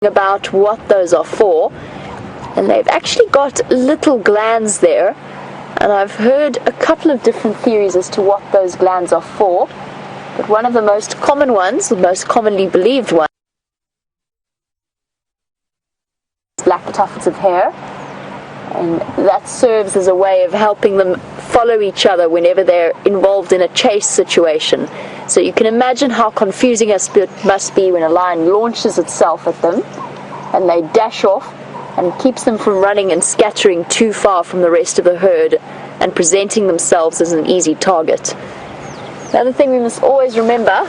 about what those are for, and they've actually got little glands there, and I've heard a couple of different theories as to what those glands are for, but one of the most common ones, the most commonly believed one, is black tufts of hair, and that serves as a way of helping them follow each other whenever they're involved in a chase situation. So you can imagine how confusing it must be when a lion launches itself at them and they dash off, and keeps them from running and scattering too far from the rest of the herd and presenting themselves as an easy target. The other thing we must always remember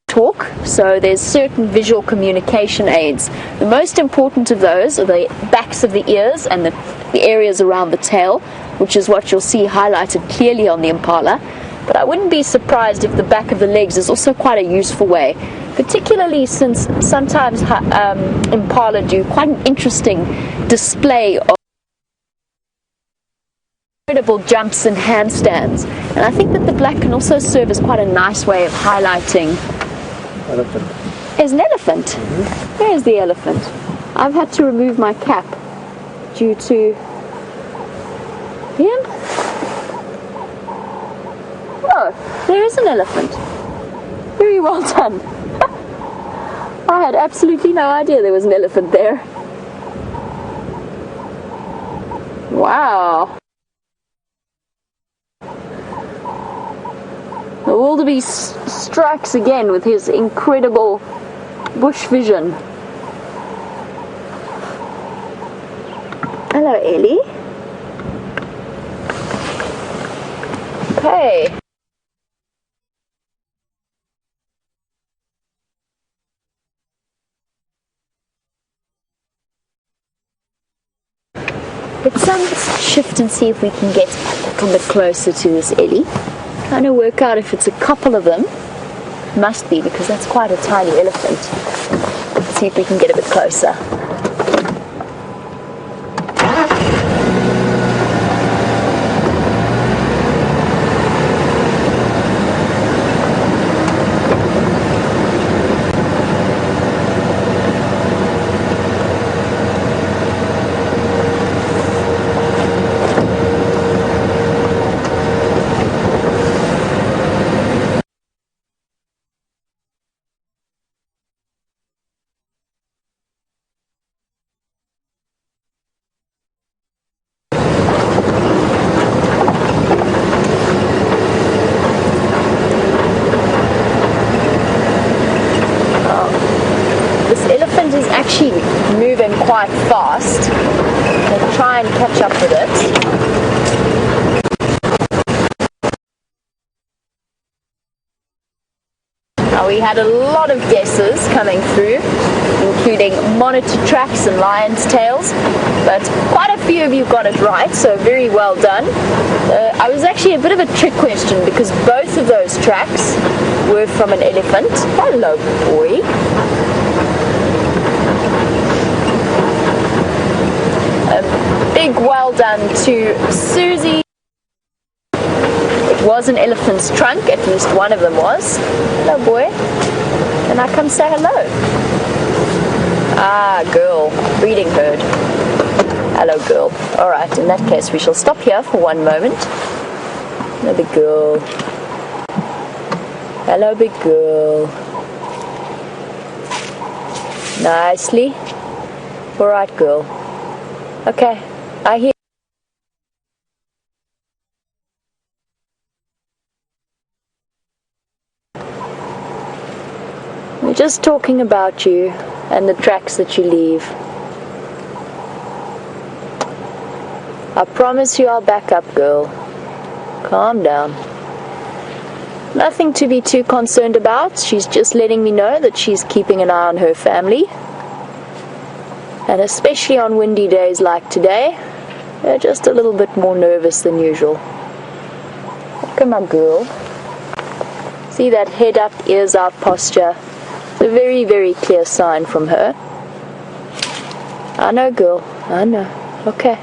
talk, so there's certain visual communication aids. The most important of those are the backs of the ears and the areas around the tail, which is what you'll see highlighted clearly on the impala. But I wouldn't be surprised if the back of the legs is also quite a useful way, particularly since sometimes impala do quite an interesting display of incredible jumps and handstands. And I think that the black can also serve as quite a nice way of highlighting. Elephant. There's an elephant. Mm-hmm. Where's the elephant? I've had to remove my cap due to him. Oh, there is an elephant. Very well done. I had absolutely no idea there was an elephant there. Wow. The wildebeest strikes again with his incredible bush vision. Hello, Ellie. Okay. Let's shift and see if we can get a little bit closer to this Ellie. Trying to work out if it's a couple of them. Must be, because that's quite a tiny elephant. Let's see if we can get a bit closer. Is actually moving quite fast. We'll try and catch up with it. Now, we had a lot of guesses coming through, including monitor tracks and lion's tails, but quite a few of you got it right, so very well done. I was actually a bit of a trick question because both of those tracks were from an elephant. Hello, boy. Big well done to Susie. It was an elephant's trunk, at least one of them was. Hello, boy. Can I come say hello? Ah, girl. Breeding herd. Hello, girl. Alright, in that case we shall stop here for one moment. Hello, big girl. Hello, big girl. Nicely. Alright, girl. Okay, I hear. We're just talking about you and the tracks that you leave. I promise you I'll back up, girl. Calm down. Nothing to be too concerned about. She's just letting me know that she's keeping an eye on her family. And especially on windy days like today, they're just a little bit more nervous than usual. Look at my girl. See that head up, ears out posture? It's a very, very clear sign from her. I know, girl. I know. Okay.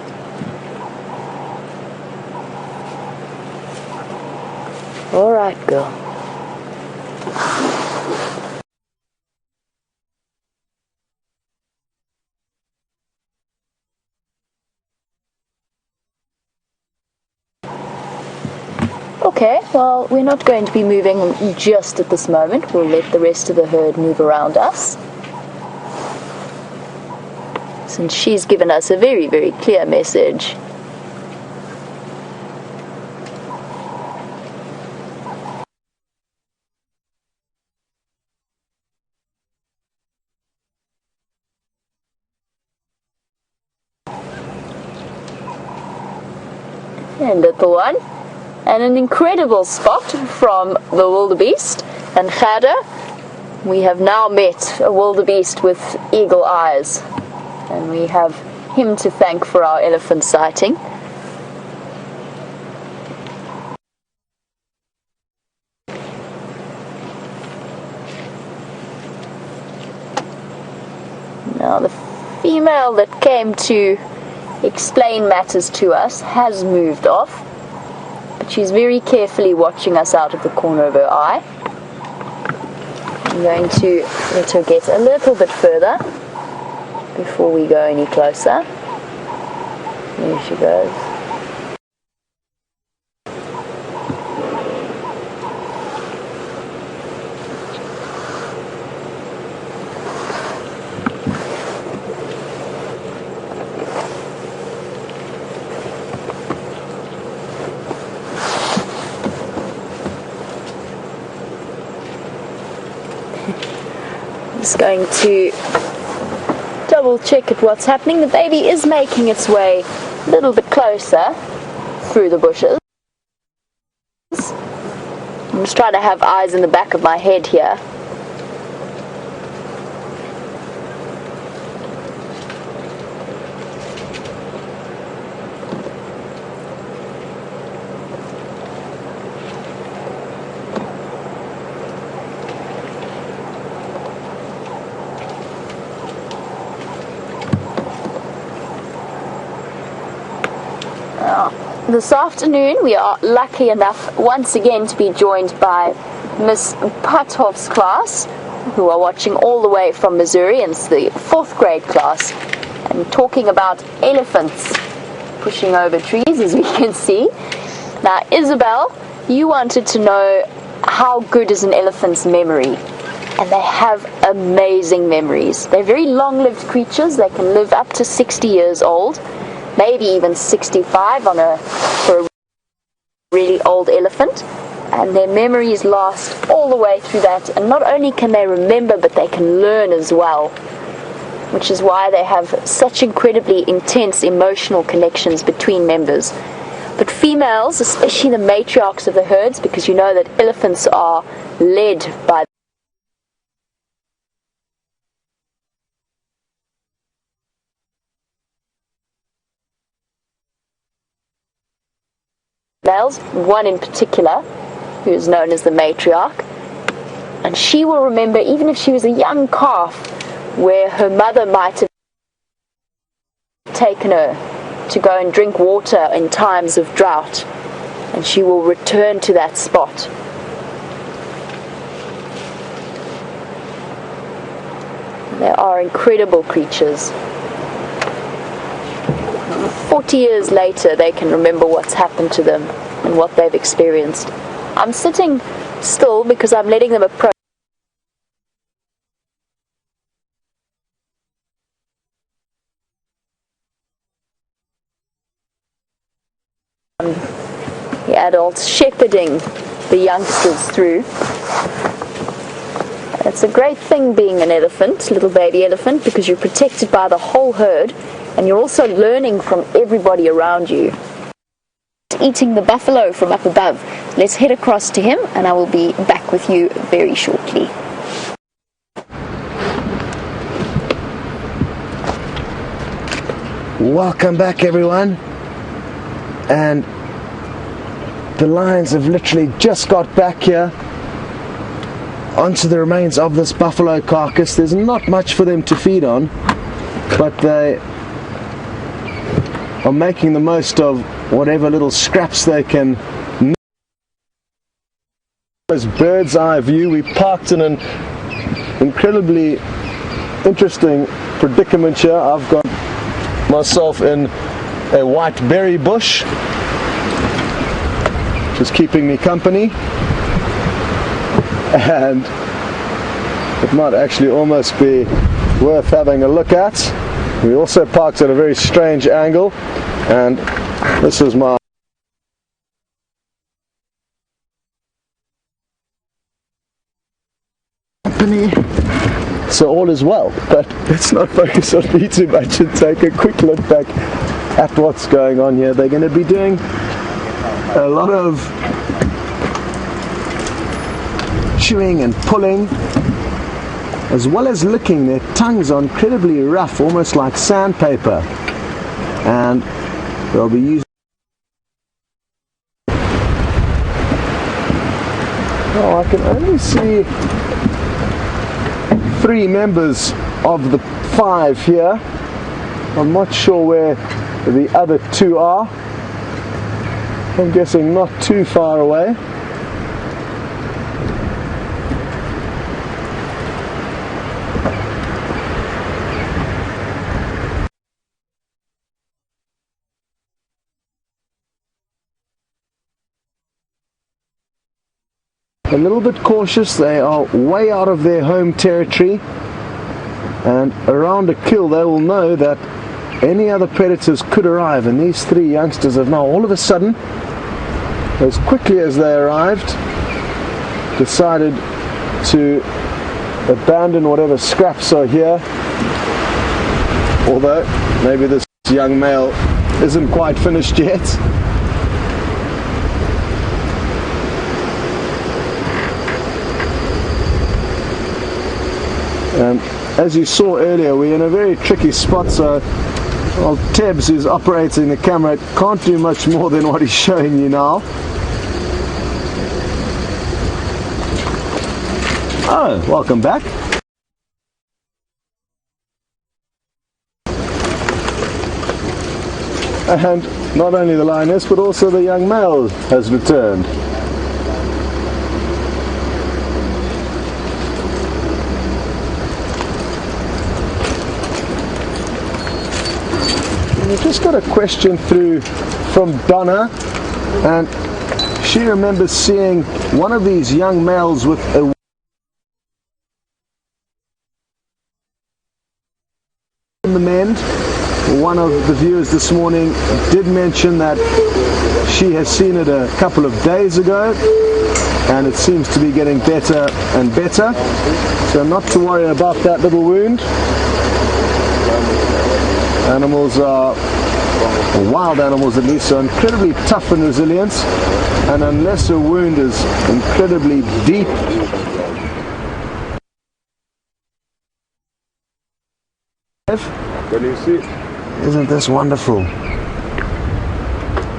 All right, girl. Okay, well, we're not going to be moving just at this moment. We'll let the rest of the herd move around us, since she's given us a very, very clear message. And little one. And an incredible spot from the wildebeest and Gada. We have now met a wildebeest with eagle eyes, and we have him to thank for our elephant sighting. Now the female that came to explain matters to us has moved off, but she's very carefully watching us out of the corner of her eye. I'm going to let her get a little bit further before we go any closer. There she goes. Just going to double check at what's happening. The baby is making its way a little bit closer through the bushes. I'm just trying to have eyes in the back of my head here. This afternoon we are lucky enough once again to be joined by Miss Pathoff's class, who are watching all the way from Missouri, and it's the 4th grade class, and talking about elephants pushing over trees, as we can see. Now, Isabel, you wanted to know how good is an elephant's memory, and they have amazing memories. They're very long-lived creatures. They can live up to 60 years old, maybe even 65 for a really old elephant, and their memories last all the way through that. And not only can they remember, but they can learn as well, which is why they have such incredibly intense emotional connections between members. But females, especially the matriarchs of the herds, because you know that elephants are led by males, one in particular, who is known as the matriarch, and she will remember, even if she was a young calf, where her mother might have taken her to go and drink water in times of drought, and she will return to that spot. They are incredible creatures. 40 years later, they can remember what's happened to them and what they've experienced. I'm sitting still because I'm letting them approach. The adults shepherding the youngsters through. It's a great thing being an elephant, little baby elephant, because you're protected by the whole herd, and you're also learning from everybody around you. Eating the buffalo from up above. Let's head across to him, and I will be back with you very shortly. Welcome back, everyone. And the lions have literally just got back here onto the remains of this buffalo carcass. There's not much for them to feed on, but they are making the most of whatever little scraps they can bird's eye view. We parked in an incredibly interesting predicament here. I've got myself in a white berry bush, which is keeping me company, and it might actually almost be worth having a look at. We also parked at a very strange angle, and this is my company, so all is well. But let's not focus on me too much and take a quick look back at what's going on here. They're going to be doing a lot of chewing and pulling, as well as licking. Their tongues are incredibly rough, almost like sandpaper, and they'll be using. Oh, I can only see 3 members of the 5 here. I'm not sure where the other 2 are. I'm guessing not too far away. A little bit cautious. They are way out of their home territory, and around a kill they will know that any other predators could arrive, and these 3 youngsters have now all of a sudden, as quickly as they arrived, decided to abandon whatever scraps are here, although maybe this young male isn't quite finished yet. As you saw earlier, we're in a very tricky spot, so old Tebs, who's operating the camera, can't do much more than what he's showing you now. Oh, welcome back. And not only the lioness, but also the young male has returned. We've just got a question through from Donna, and she remembers seeing one of these young males with a in the mend. One of the viewers this morning did mention that she has seen it a couple of days ago, and it seems to be getting better and better, so not to worry about that little wound. Animals are, or wild animals at least, are incredibly tough and resilient, and unless a wound is incredibly deep, isn't this wonderful?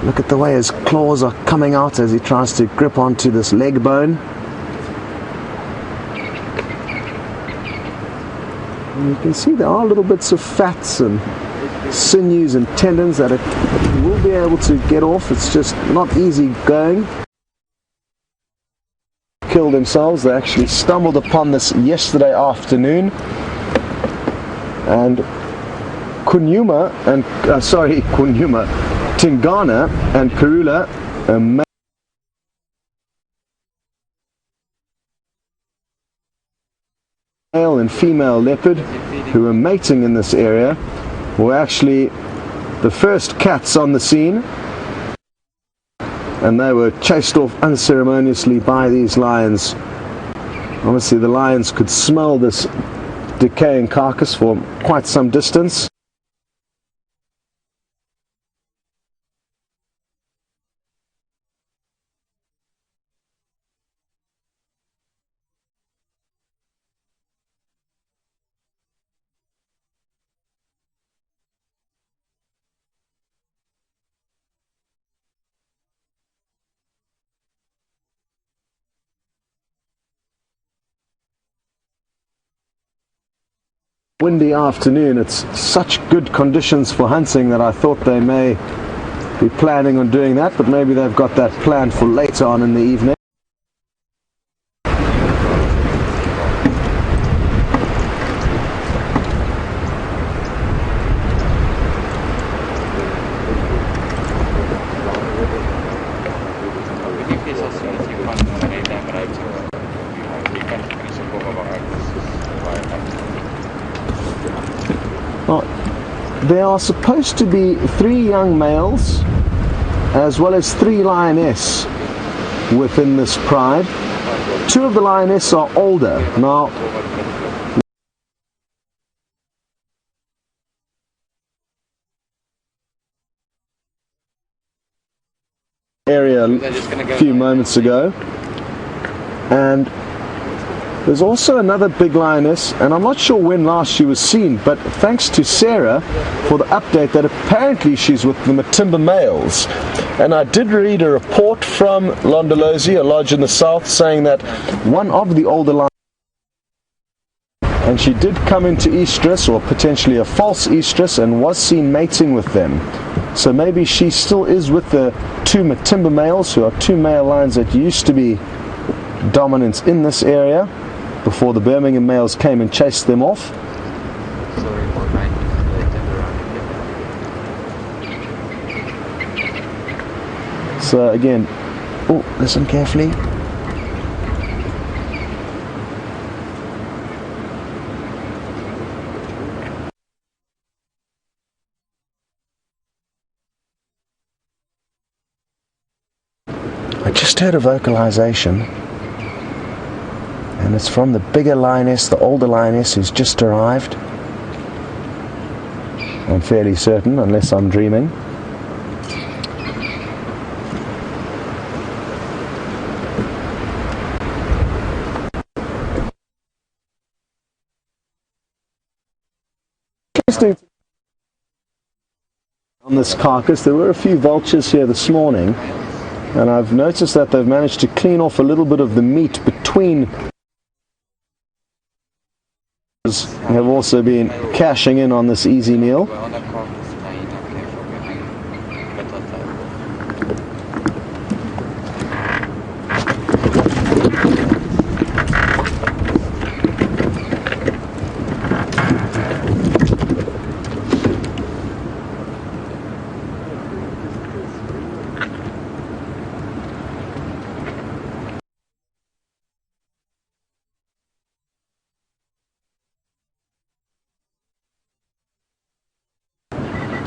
Look at the way his claws are coming out as he tries to grip onto this leg bone. And you can see there are little bits of fats and sinews and tendons that it will be able to get off. It's just not easy going. Kill themselves. They actually stumbled upon this yesterday afternoon, and Tingana and Karula, male and female leopard who were mating in this area, were actually the first cats on the scene, and they were chased off unceremoniously by these lions. Obviously the lions could smell this decaying carcass for quite some distance. Windy afternoon. It's such good conditions for hunting that I thought they may be planning on doing that, but maybe they've got that planned for later on in the evening. There are supposed to be 3 young males as well as 3 lionesses within this pride. 2 of the lionesses are older. Now, area a few moments ago, and there's also another big lioness, and I'm not sure when last she was seen, but thanks to Sarah for the update that apparently she's with the Matimba males. And I did read a report from Londolozi, a lodge in the south, saying that one of the older lions, and she did come into estrus, or potentially a false estrus, and was seen mating with them. So maybe she still is with the 2 Matimba males, who are 2 male lions that used to be dominant in this area before the Birmingham males came and chased them off. So again, oh, listen carefully. I just heard a vocalization, and it's from the bigger lioness, the older lioness who's just arrived. I'm fairly certain, unless I'm dreaming. Interesting. On this carcass, there were a few vultures here this morning, and I've noticed that they've managed to clean off a little bit of the meat between. Have also been cashing in on this easy meal.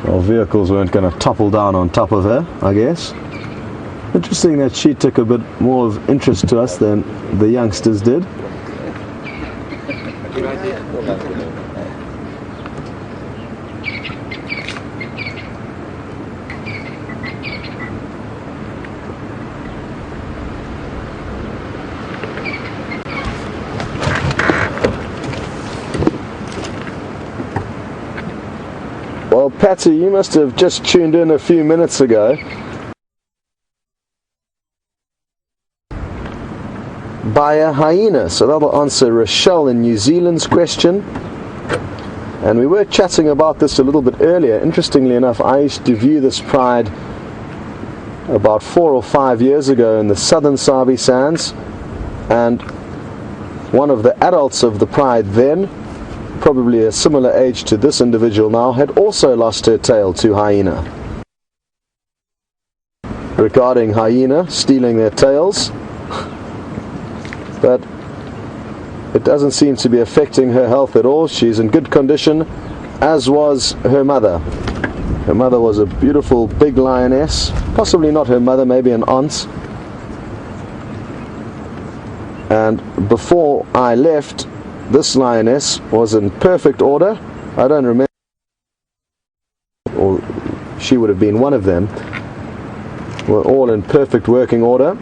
Well, vehicles weren't going to topple down on top of her, I guess. Interesting that she took a bit more of interest to us than the youngsters did. Well, Patsy, you must have just tuned in a few minutes ago. By a hyena, so that'll answer Rochelle in New Zealand's question. And we were chatting about this a little bit earlier. Interestingly enough, I used to view this pride about 4 or 5 years ago in the southern Sabi Sands, and one of the adults of the pride then, probably a similar age to this individual now, had also lost her tail to hyena. Regarding hyena stealing their tails, but it doesn't seem to be affecting her health at all. She's in good condition, as was her mother. Her mother was a beautiful big lioness, possibly not her mother, maybe an aunt. And before I left, this lioness was in perfect order. I don't remember, or she would have been one of them. We're all in perfect working order.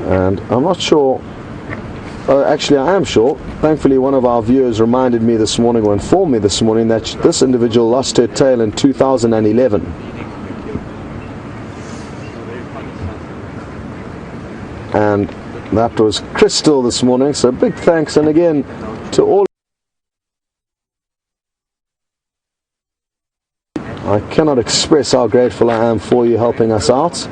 And I'm not sure, actually I am sure, thankfully one of our viewers reminded me this morning, or informed me this morning, that this individual lost her tail in 2011. And that was Crystal this morning, so big thanks, and again to all. I cannot express how grateful I am for you helping us out,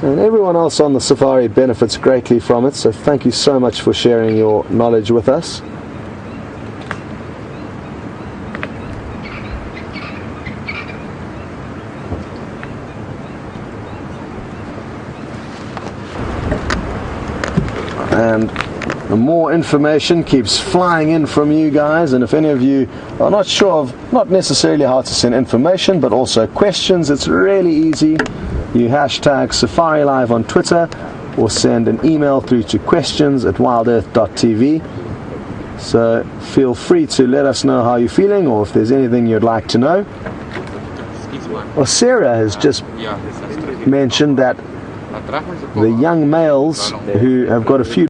and everyone else on the safari benefits greatly from it, so thank you so much for sharing your knowledge with us. And more information keeps flying in from you guys, and if any of you are not sure of not necessarily how to send information but also questions, it's really easy. You hashtag Safari Live on Twitter or send an email through to questions@wildearth.tv. So feel free to let us know how you're feeling, or if there's anything you'd like to know. Well, Sarah has just mentioned that the young males who have got a few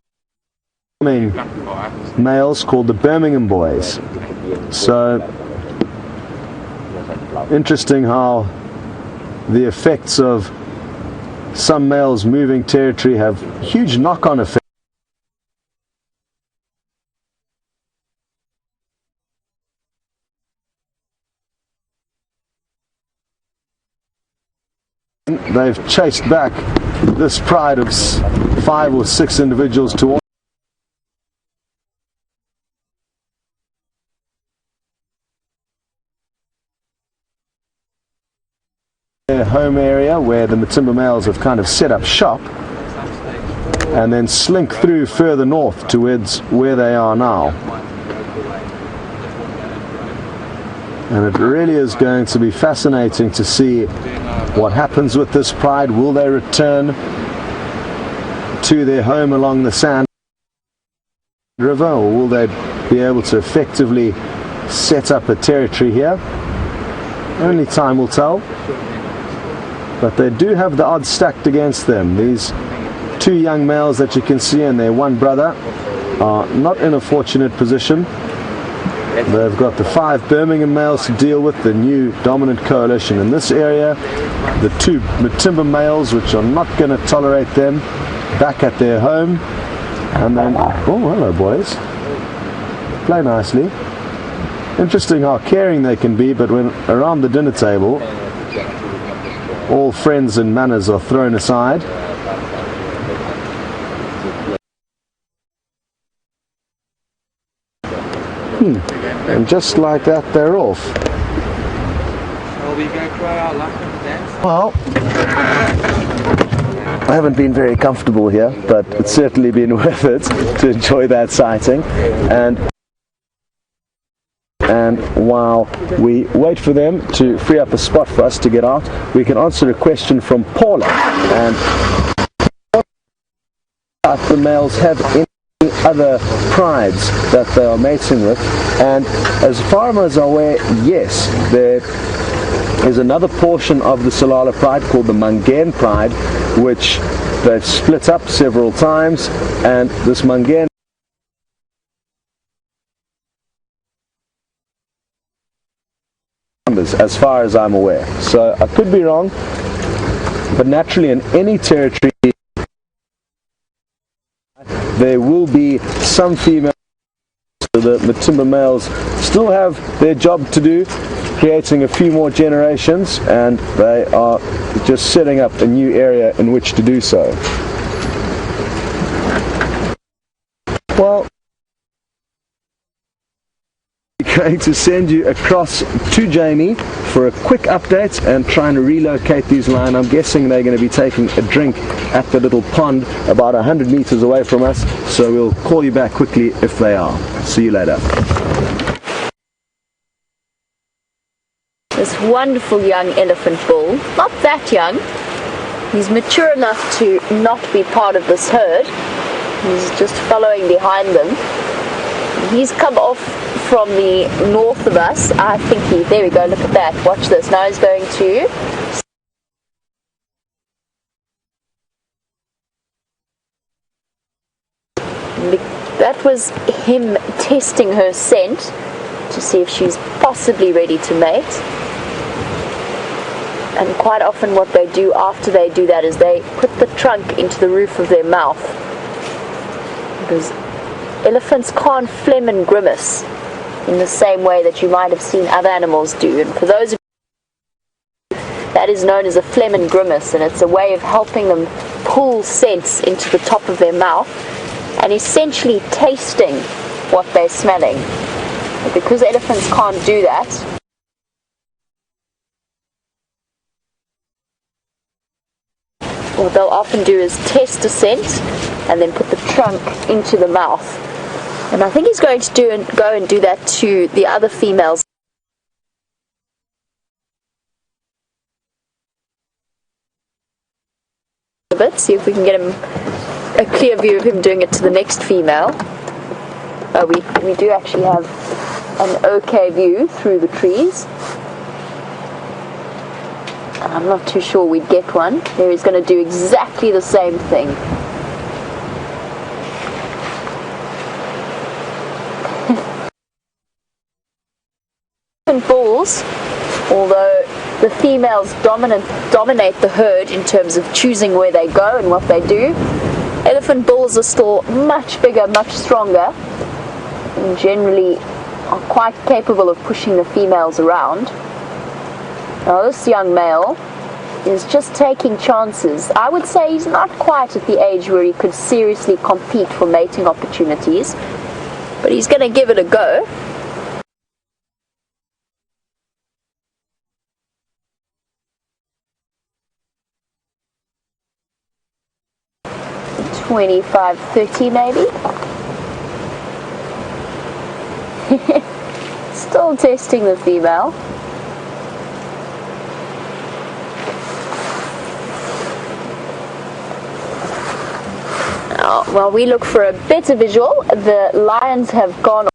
males called the Birmingham boys. So interesting how the effects of some males moving territory have huge knock-on effects. They've chased back this pride of 5 or 6 individuals towards their home area where the Matimba males have kind of set up shop, and then slink through further north towards where they are now. And it really is going to be fascinating to see what happens with this pride. Will they return to their home along the Sand River, or will they be able to effectively set up a territory here? Only time will tell. But they do have the odds stacked against them. These 2 young males that you can see and their 1 brother are not in a fortunate position. They've got the 5 Birmingham males to deal with, the new dominant coalition in this area, the 2 Matimba males, which are not going to tolerate them, back at their home, and then, oh, hello boys, play nicely. Interesting how caring they can be, but when around the dinner table, all friends and manners are thrown aside. And just like that, they're off. Shall we go try our luck and dance? Well, I haven't been very comfortable here, but it's certainly been worth it to enjoy that sighting. And while we wait for them to free up a spot for us to get out, we can answer a question from Paula. And the males have any other prides that they are mating with? And as far as I'm aware, yes, there is another portion of the Tsalala pride called the Mangan pride, which they've split up several times, and this Mangan numbers as far as I'm aware. So I could be wrong, but naturally in any territory there will be some females. So the Matimba males still have their job to do, creating a few more generations, and they are just setting up a new area in which to do so. Well, I'm going to send you across to Jamie for a quick update and trying to relocate these lions. I'm guessing they're going to be taking a drink at the little pond about 100 meters away from us, so we'll call you back quickly if they are. See you later. This wonderful young elephant bull, not that young, he's mature enough to not be part of this herd. He's just following behind them. He's come off from the north of us. I think there we go, look at that, watch this. Now he's going to that was him testing her scent to see if she's possibly ready to mate. And quite often what they do after they do that is they put the trunk into the roof of their mouth, because elephants can't phlegm and grimace in the same way that you might have seen other animals do. And for those of you, that is known as a phlegm and grimace, and it's a way of helping them pull scents into the top of their mouth and essentially tasting what they're smelling. But because elephants can't do that, what they'll often do is test a scent and then put the trunk into the mouth. And I think he's going to go and do that to the other females. A bit, see if we can get him a clear view of him doing it to the next female. We do actually have an okay view through the trees. I'm not too sure we'd get one. There he's going to do exactly the same thing. Bulls, although the females dominate the herd in terms of choosing where they go and what they do, elephant bulls are still much bigger, much stronger, and generally are quite capable of pushing the females around. Now this young male is just taking chances. I would say he's not quite at the age where he could seriously compete for mating opportunities, but he's going to give it a go. $25, $30 maybe. Still testing the female. While we look for a better visual, the lions have gone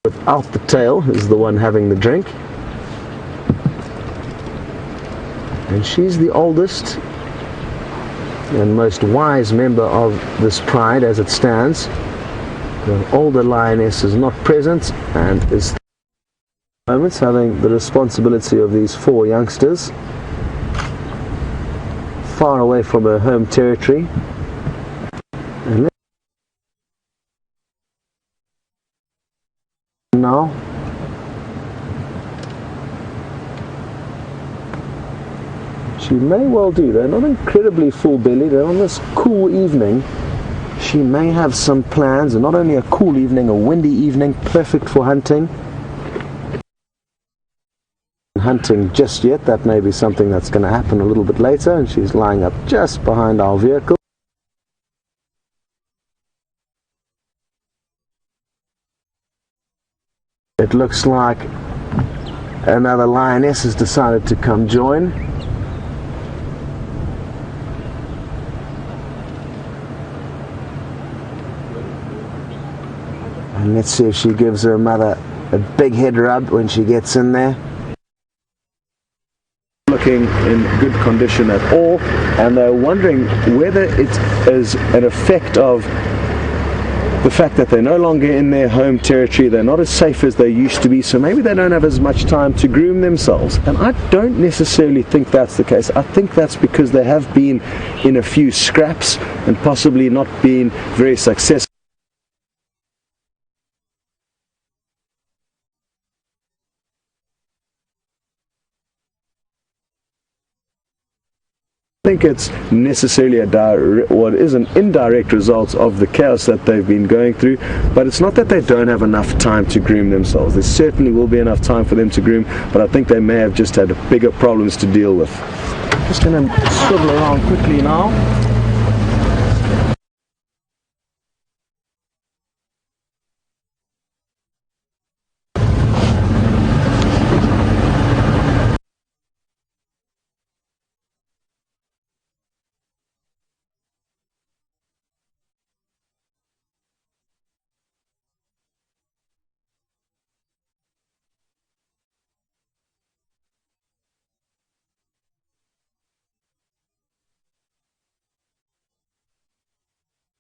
without the tail is the one having the drink, and she's the oldest and most wise member of this pride as it stands. The older lioness is not present and is moments having the responsibility of these 4 youngsters far away from her home territory. And now she may well do. They're not incredibly full-bellied. They're on this cool evening. She may have some plans, and not only a cool evening, a windy evening, perfect for hunting. Hunting just yet. That may be something that's going to happen a little bit later, and she's lying up just behind our vehicle. It looks like another lioness has decided to come join. And let's see if she gives her mother a big head rub when she gets in there. Looking in good condition at all, and they're wondering whether it is an effect of the fact that they're no longer in their home territory. They're not as safe as they used to be, so maybe they don't have as much time to groom themselves. And I don't necessarily think that's the case. I think that's because they have been in a few scraps and possibly not been very successful. I think it's necessarily what is an indirect result of the chaos that they've been going through, but it's not that they don't have enough time to groom themselves. There certainly will be enough time for them to groom, but I think they may have just had bigger problems to deal with. Just going to swivel around quickly now.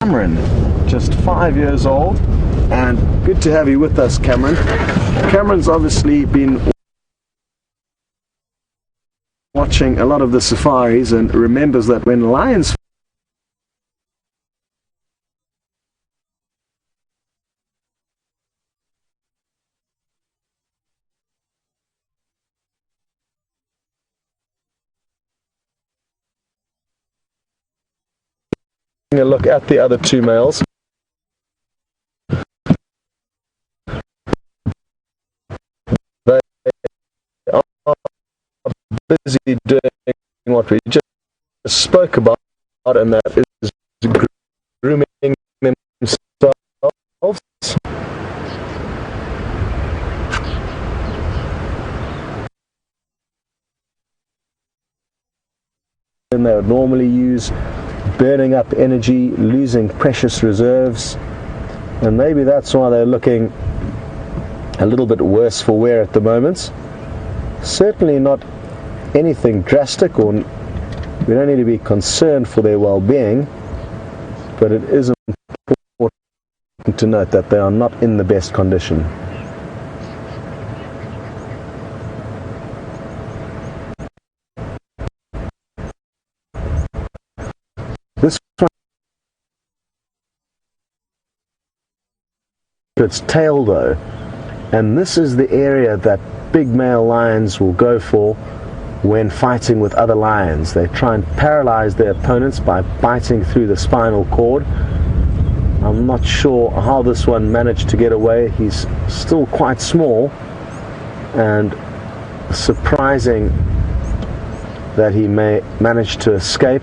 Cameron, just 5 years old, and good to have you with us, Cameron. Cameron's obviously been watching a lot of the safaris and remembers that when lions a look at the other 2 males. busy doing what we just spoke about, and that is grooming themselves. And they would normally use, burning up energy, losing precious reserves, and maybe that's why they're looking a little bit worse for wear at the moment. Certainly not anything drastic, or we don't need to be concerned for their well-being, but it is important to note that they are not in the best condition. This one, its tail though, and this is the area that big male lions will go for when fighting with other lions. They try and paralyze their opponents by biting through the spinal cord. I'm not sure how this one managed to get away. He's still quite small, and surprising that he may manage to escape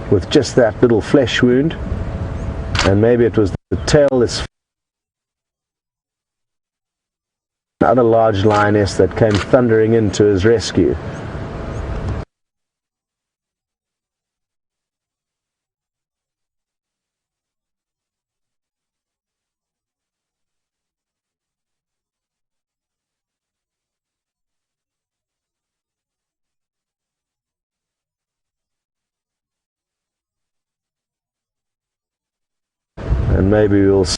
with just that little flesh wound. And maybe it was the tailless other large lioness that came thundering into his rescue. And maybe we'll see.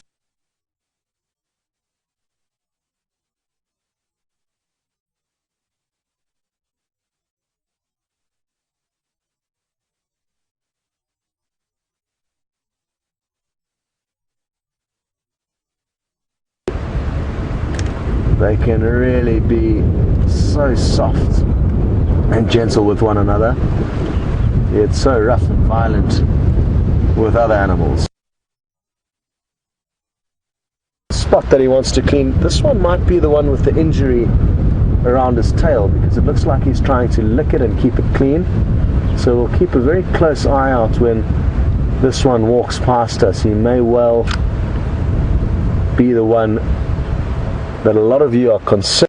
They can really be so soft and gentle with one another. It's so rough and violent with other animals. Spot that he wants to clean. This one might be the one with the injury around his tail, because it looks like he's trying to lick it and keep it clean. So we'll keep a very close eye out when this one walks past us. He may well be the one that a lot of you are concerned.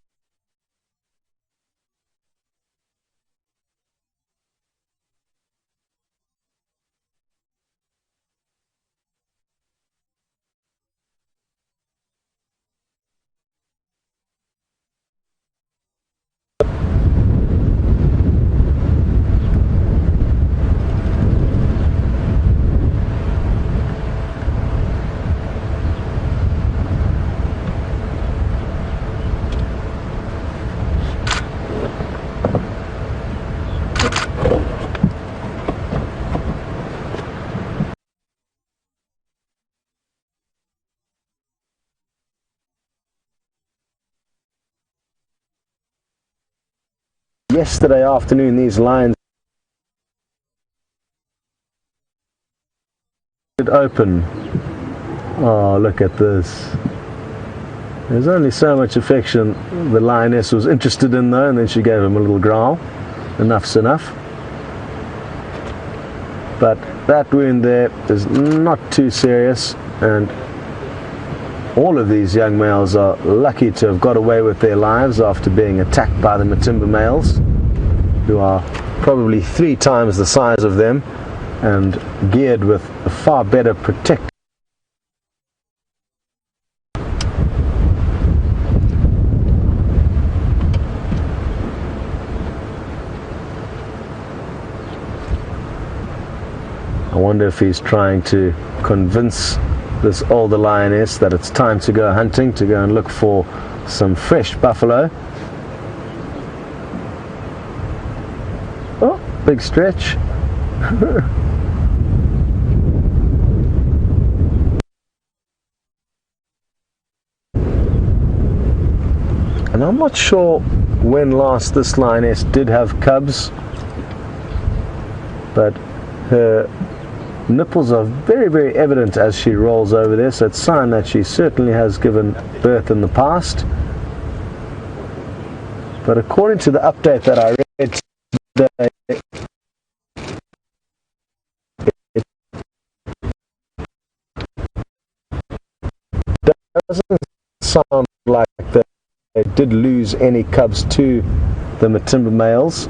Yesterday afternoon, these lions open. Oh, look at this. There's only so much affection the lioness was interested in though, and then she gave him a little growl. Enough's enough. But that wound there is not too serious, and all of these young males are lucky to have got away with their lives after being attacked by the Matimba males, who are probably 3 times the size of them and geared with a far better protective. I wonder if he's trying to convince this older lioness that it's time to go hunting, to go and look for some fresh buffalo. Oh, big stretch. And I'm not sure when last this lioness did have cubs, but her nipples are very, very evident as she rolls over there, so it's a sign that she certainly has given birth in the past. But according to the update that I read today, it doesn't sound like they did lose any cubs to the Matimba males.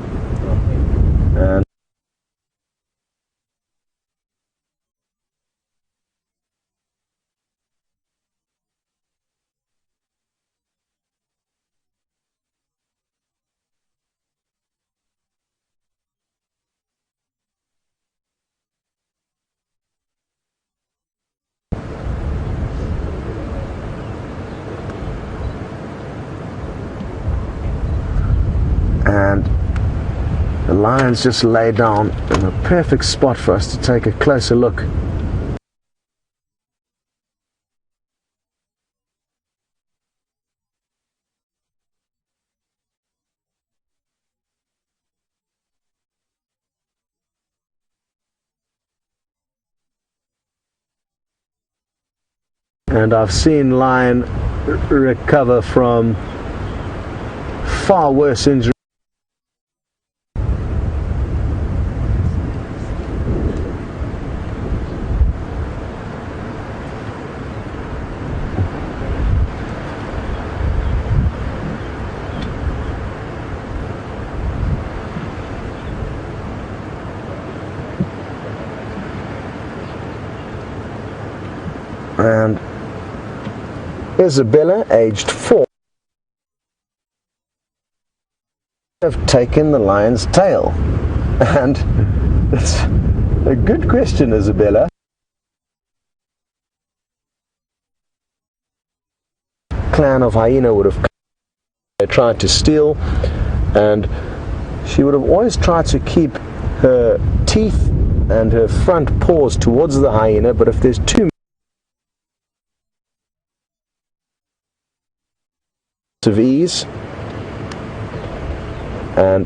And the lions just lay down in a perfect spot for us to take a closer look. And I've seen lion recover from far worse injuries. And Isabella, aged 4, have taken the lion's tail. And it's a good question, Isabella. Clan of hyena would have tried to steal, and she would have always tried to keep her teeth and her front paws towards the hyena, but if there's too of ease, and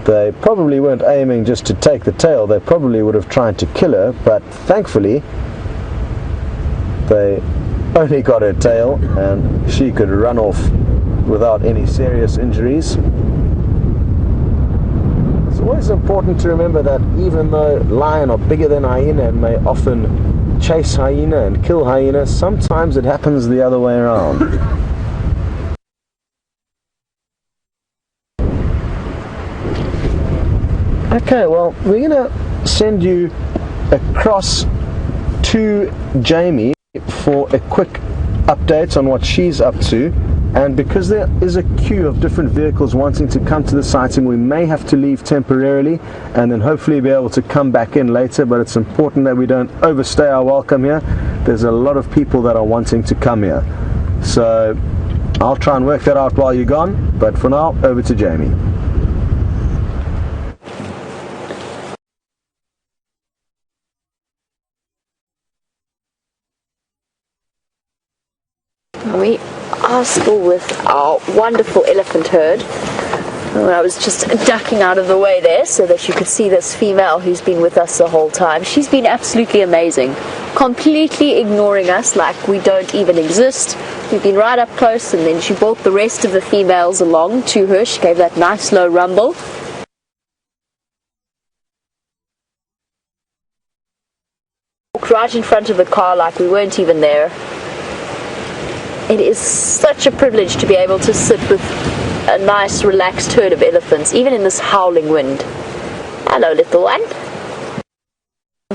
they probably weren't aiming just to take the tail, they probably would have tried to kill her, but thankfully they only got her tail and she could run off without any serious injuries. It's always important to remember that even though lion are bigger than hyena and may often chase hyena and kill hyena, sometimes it happens the other way around. Okay, well, we're going to send you across to Jamie for a quick update on what she's up to, and because there is a queue of different vehicles wanting to come to the sighting, we may have to leave temporarily and then hopefully be able to come back in later, but it's important that we don't overstay our welcome here. There's a lot of people that are wanting to come here, so I'll try and work that out while you're gone, but for now, over to Jamie. We are still with our wonderful elephant herd. I was just ducking out of the way there so that you could see this female who's been with us the whole time. She's been absolutely amazing, completely ignoring us like we don't even exist. We've been right up close, and then she brought the rest of the females along to her. She gave that nice low rumble. Walked right in front of the car like we weren't even there. It is such a privilege to be able to sit with a nice relaxed herd of elephants, even in this howling wind. Hello, little one.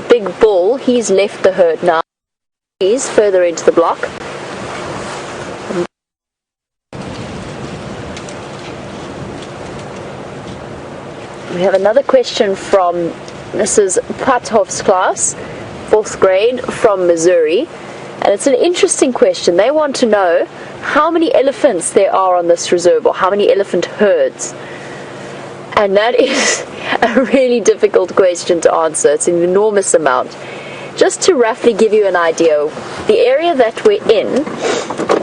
Big Bull, he's left the herd now. He's further into the block. We have another question from Mrs. Pathoff's class, 4th grade, from Missouri. And it's an interesting question. They want to know how many elephants there are on this reserve, or how many elephant herds. And that is a really difficult question to answer. It's an enormous amount. Just to roughly give you an idea, the area that we're in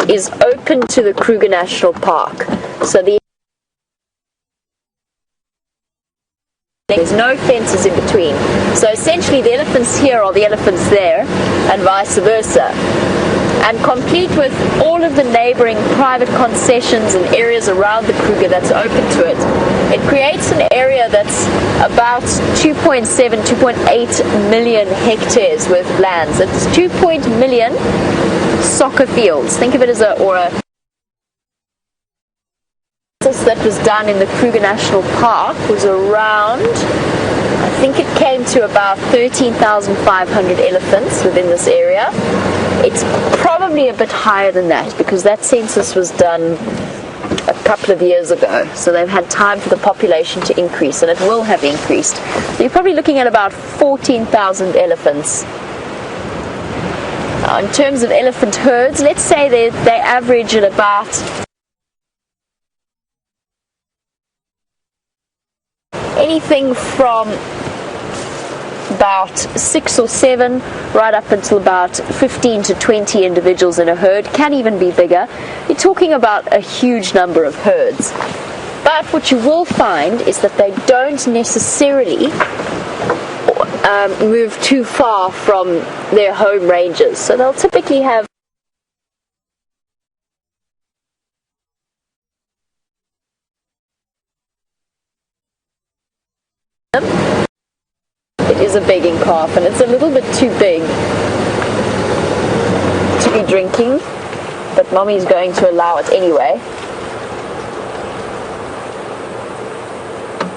is open to the Kruger National Park. So there's no fences in between. So essentially the elephants here are the elephants there, and vice versa. And complete with all of the neighboring private concessions and areas around the Kruger that's open to it, it creates an area that's about 2.7, 2.8 million hectares worth of lands. It's 2 million soccer fields. Think of it as a that was done in the Kruger National Park was around, I think it came to about 13,500 elephants within this area. It's probably a bit higher than that because that census was done a couple of years ago, so they've had time for the population to increase, and it will have increased. So you're probably looking at about 14,000 elephants. Now, in terms of elephant herds, let's say they average at about anything from about 6 or 7 right up until about 15 to 20 individuals in a herd, can even be bigger. You're talking about a huge number of herds. But what you will find is that they don't necessarily move too far from their home ranges. So they'll typically have It is a begging calf, and it's a little bit too big to be drinking, but mommy's going to allow it anyway.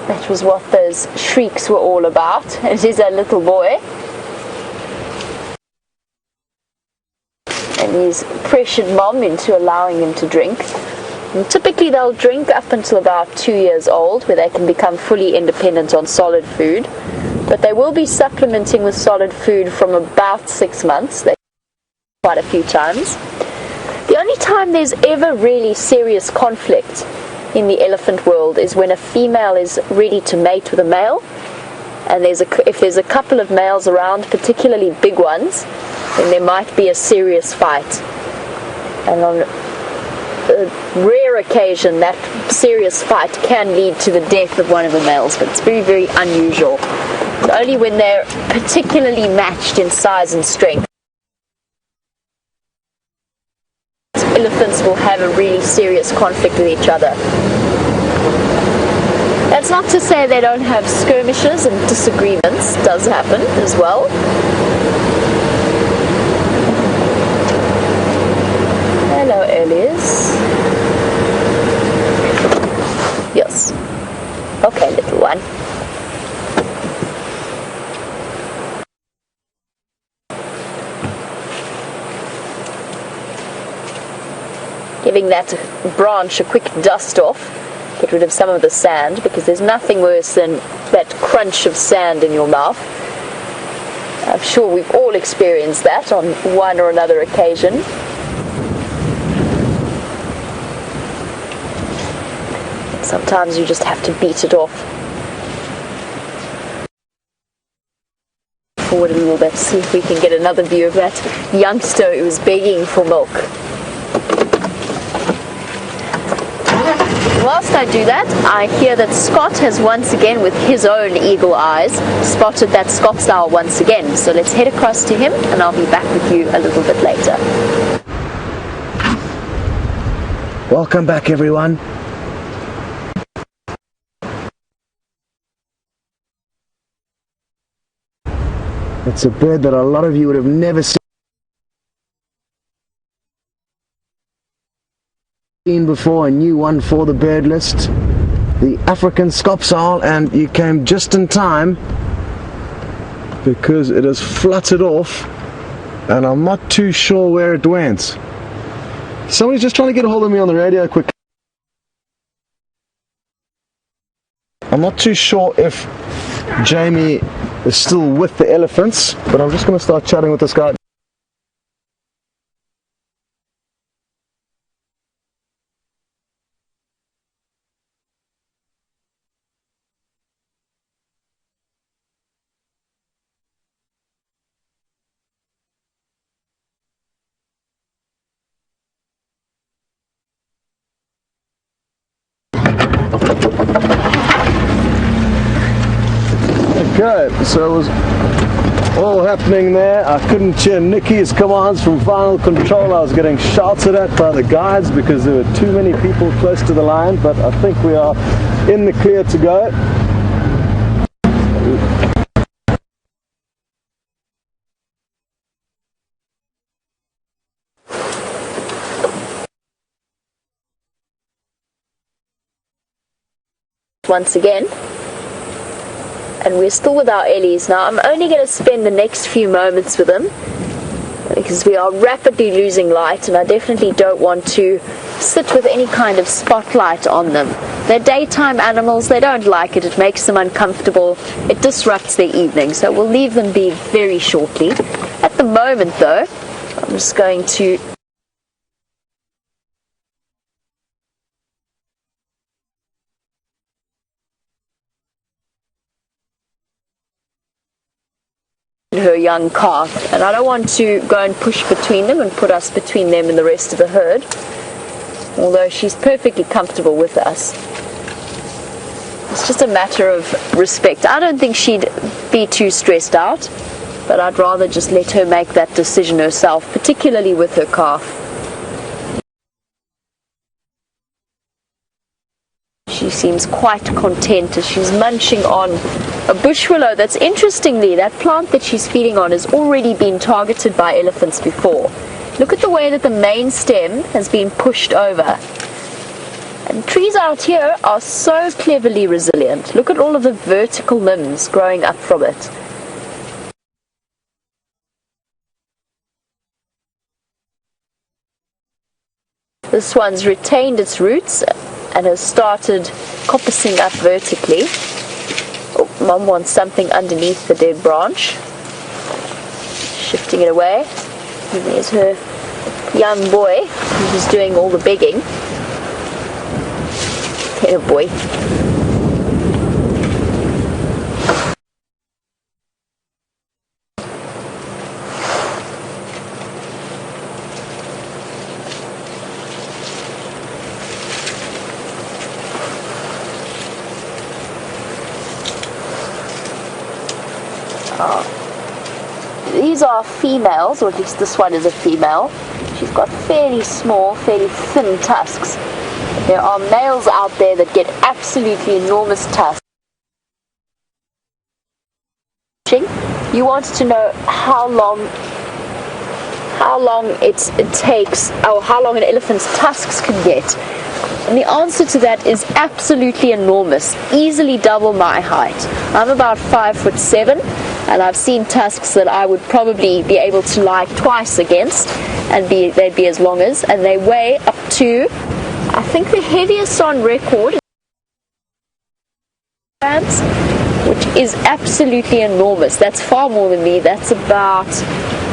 That was what those shrieks were all about. It is a little boy, and he's pressured mom into allowing him to drink. And typically they'll drink up until about 2 years old, where they can become fully independent on solid food. But they will be supplementing with solid food from about 6 months. They quite a few times. The only time there's ever really serious conflict in the elephant world is when a female is ready to mate with a male, and if there's a couple of males around, particularly big ones, then there might be a serious fight. And on a rare occasion that serious fight can lead to the death of one of the males, but it's very, very unusual. It's only when they're particularly matched in size and strength. Elephants will have a really serious conflict with each other. That's not to say they don't have skirmishes and disagreements. It does happen as well. Hello, Elias. Yes. Okay, little one. Giving that branch a quick dust off, get rid of some of the sand, because there's nothing worse than that crunch of sand in your mouth. I'm sure we've all experienced that on one or another occasion. Sometimes you just have to beat it off. Forward a little bit, see if we can get another view of that youngster who was begging for milk. Whilst I do that, I hear that Scott has once again, with his own eagle eyes, spotted that Scots owl once again. So let's head across to him, and I'll be back with you a little bit later. Welcome back, everyone. It's a bird that a lot of you would have never seen before, a new one for the bird list, the African Scots owl, and you came just in time because it has fluttered off and I'm not too sure where it went. Somebody's just trying to get a hold of me on the radio quick. I'm not too sure if Jamie is still with the elephants, but I'm just going to start chatting with this guy. go. So it was all happening there. I couldn't hear Nikki's commands from final control. I was getting shouted at by the guides because there were too many people close to the line, but I think we are in the clear to go. Once again, and we're still with our Ellies. Now I'm only going to spend the next few moments with them because we are rapidly losing light, and I definitely don't want to sit with any kind of spotlight on them. They're daytime animals, they don't like it, it makes them uncomfortable, it disrupts their evening, so we'll leave them be very shortly. At the moment though, I'm just going to her young calf, and I don't want to go and push between them and put us between them and the rest of the herd, although she's perfectly comfortable with us. It's just a matter of respect. I don't think she'd be too stressed out, but I'd rather just let her make that decision herself, particularly with her calf. She seems quite content as she's munching on a bush willow that's, interestingly, that plant that she's feeding on has already been targeted by elephants before. Look at the way that the main stem has been pushed over. And trees out here are so cleverly resilient. Look at all of the vertical limbs growing up from it. This one's retained its roots and has started coppicing up vertically. Oh, Mum wants something underneath the dead branch. Shifting it away. And there's her young boy who's doing all the begging. Hey, boy. These are females, or at least this one is a female. She's got fairly small, fairly thin tusks. There are males out there that get absolutely enormous tusks. You wanted to know how long it takes, or how long an elephant's tusks can get. And the answer to that is absolutely enormous, easily double my height. I'm about 5'7", and I've seen tusks that I would probably be able to lie twice against, and they'd be as long as, and they weigh up to, I think the heaviest on record, which is absolutely enormous. That's far more than me. That's about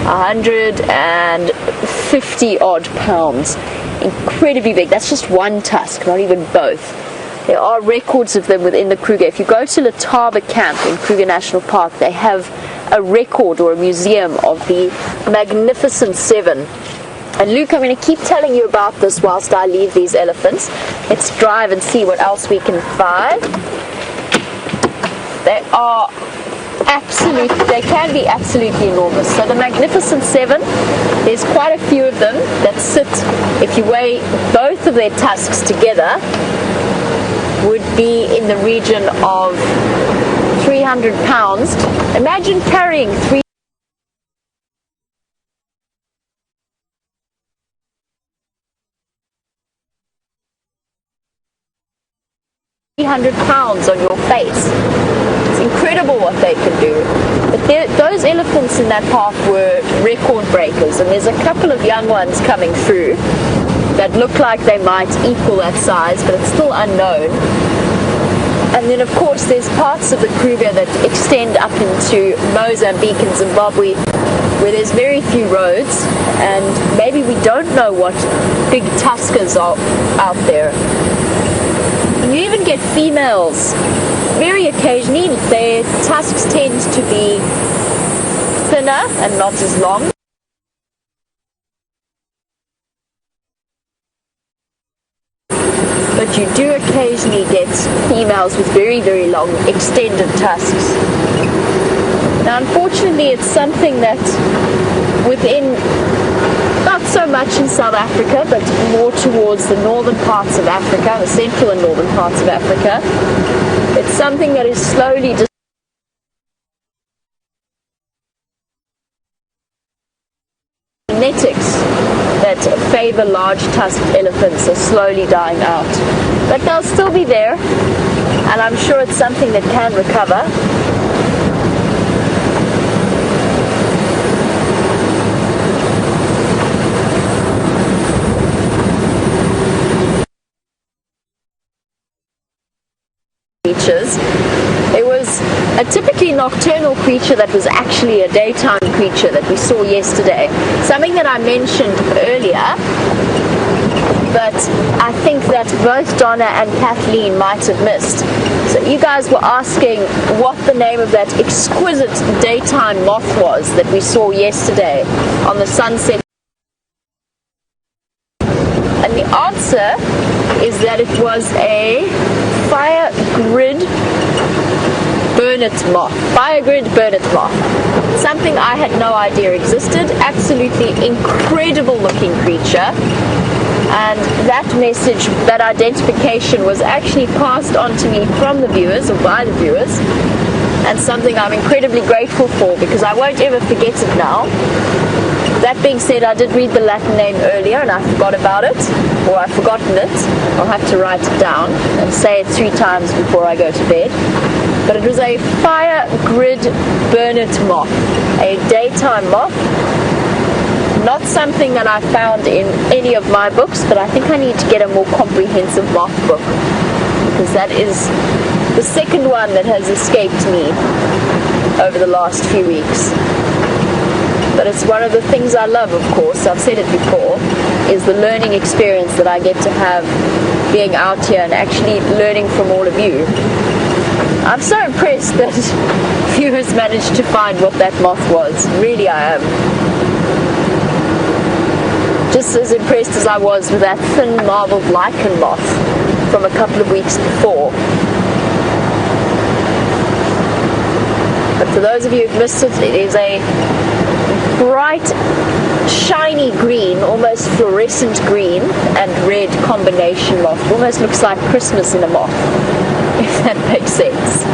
150 odd pounds. Incredibly big. That's just one tusk, not even both. There are records of them within the Kruger. If you go to Letaba Camp in Kruger National Park, they have a record or a museum of the Magnificent Seven. And Luke, I'm going to keep telling you about this whilst I leave these elephants. Let's drive and see what else we can find. They can be absolutely enormous. So the Magnificent Seven, there's quite a few of them that sit, if you weigh both of their tusks together, would be in the region of 300 pounds. Imagine carrying 300 pounds on your face. It's incredible what they can do. But those elephants in that park were record breakers, and there's a couple of young ones coming through that look like they might equal that size, but it's still unknown. And then of course there's parts of the Kruger that extend up into Mozambique and Zimbabwe where there's very few roads, and maybe we don't know what big tuskers are out there. And you even get females. Very occasionally, their tusks tend to be thinner and not as long. But you do occasionally occasionally get females with very, very long, extended tusks. Now, unfortunately, it's something that within, not so much in South Africa, but more towards the northern parts of Africa, the central and northern parts of Africa, it's something that is slowly genetics that favor large tusked elephants are slowly dying out. But they'll still be there, and I'm sure it's something that can recover. Creatures. It was a typically nocturnal creature that was actually a daytime creature that we saw yesterday. Something that I mentioned earlier, but I think that both Donna and Kathleen might have missed. So you guys were asking what the name of that exquisite daytime moth was that we saw yesterday on the sunset. And the answer is that it was a fire grid burnet moth. Fire grid burnet moth. Something I had no idea existed. Absolutely incredible looking creature. And that message, that identification was actually passed on to me from the viewers, or by the viewers, and something I'm incredibly grateful for because I won't ever forget it now. That being said, I did read the Latin name earlier and I forgot about it, or I've forgotten it. I'll have to write it down and say it 3 times before I go to bed. But it was a fire grid burnet moth, a daytime moth. Not something that I found in any of my books, but I think I need to get a more comprehensive moth book, because that is the second one that has escaped me over the last few weeks. But it's one of the things I love, of course, I've said it before, is the learning experience that I get to have being out here and actually learning from all of you. I'm so impressed that viewers managed to find what that moth was. Really, I am. Just as impressed as I was with that thin marbled lichen moth from a couple of weeks before. But for those of you who've missed it, it is a bright, shiny green, almost fluorescent green and red combination moth. Almost looks like Christmas in a moth, if that makes sense.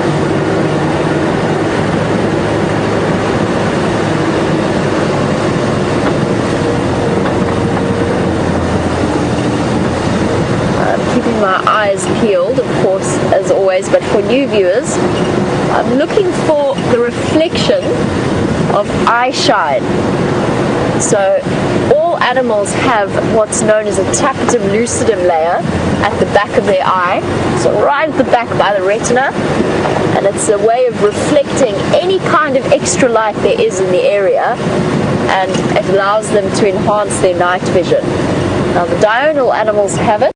Keeping my eyes peeled, of course, as always, but for new viewers, I'm looking for the reflection of eye shine. So all animals have what's known as a tapetum lucidum layer at the back of their eye, so right at the back by the retina, and it's a way of reflecting any kind of extra light there is in the area, and it allows them to enhance their night vision. Now the diurnal animals have it,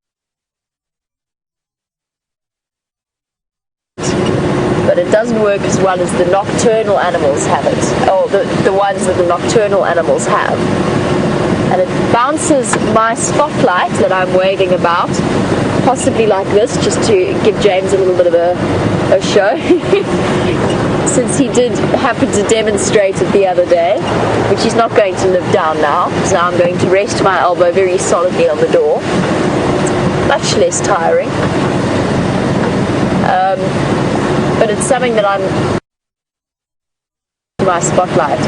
but it doesn't work as well as the nocturnal animals have it, or the ones that the nocturnal animals have. And it bounces my spotlight that I'm waving about, possibly like this, just to give James a little bit of a show, since he did happen to demonstrate it the other day, which he's not going to live down now, so now I'm going to rest my elbow very solidly on the door. It's much less tiring. But it's something that I'm my spotlight.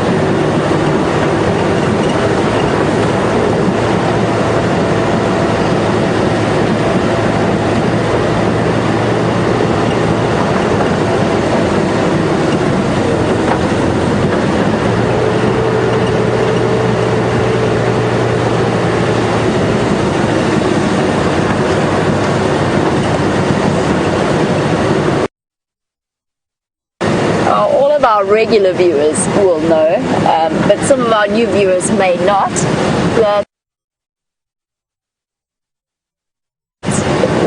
Our regular viewers will know, but some of our new viewers may not, that